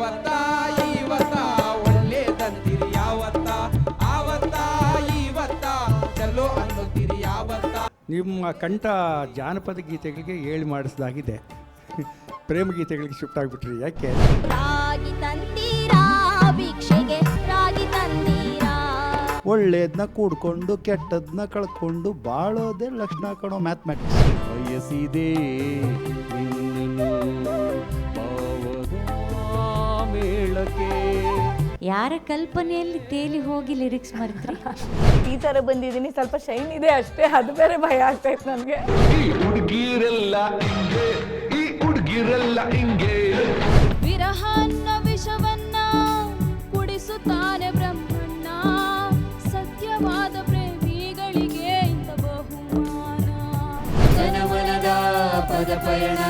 ಆವತ್ತ ಇವತ್ತ ಒಳ್ಳೇದಂತೀರಿ ಯಾವತ್ತ ಆವತ್ತ ಇವತ್ತ ಚಲೋ ಅನ್ನೋತೀರಿ ಯಾವತ್ತ. ನಿಮ್ಮ ಕಂಠ ಜಾನಪದ ಗೀತೆಗಳಿಗೆ ಹೇಳಿ ಮಾಡಿಸಿದಾಗಿದೆ, ಪ್ರೇಮ ಗೀತೆಗಳಿಗೆ ಶಿಫ್ಟ್ ಆಗಿಬಿಟ್ರಿ. ಯಾಕೆ? ರಾಗಿ ತಂದೀರಾ ಭಿಕ್ಷೆಗೆ ರಾಗಿ ತಂದೀರಾ. ಒಳ್ಳೇದನ್ನ ಕೂಡ್ಕೊಂಡು ಕೆಟ್ಟದನ್ನ ಕಳ್ಕೊಂಡು ಬಾಳೋದೇ ಲಕ್ಷಣ ಕಣೋ ಮ್ಯಾಥಮೆಟಿಕ್ಸ್. ಬಯಸಿದೆ ಮೇಳಕ್ಕೆ. ಯಾರ ಕಲ್ಪನೆಯಲ್ಲಿ ತೇಲಿ ಹೋಗಿ ಲಿರಿಕ್ಸ್ ಮರೆತ್ರಿ? ಈ ತರ ಬಂದಿದ್ದೀನಿ, ಸ್ವಲ್ಪ ಶೈನ್ ಇದೆ ಅಷ್ಟೇ, ಅದು ಬೇರೆ ಭಯ ಆಗ್ತೈತೆ ನನಗೆ. ಈ ಹುಡುಗಿರೆಲ್ಲ ಹಿಂಗೆ, ಈ ಹುಡುಗಿರೆಲ್ಲ ಹಿಂಗೆ. ವಿರಹ ಅನ್ನ ವಿಷವನ್ನ ಕುಡಿಸುತ್ತಾನೆ ಬ್ರಹ್ಮಣ್ಣ, ಸತ್ಯವಾದ ಪ್ರೇಮಿಗಳಿಗೆ ಇಂಥ ಬಹುಮಾನ. ಜನಮನದ ಪದ ಪಯಣ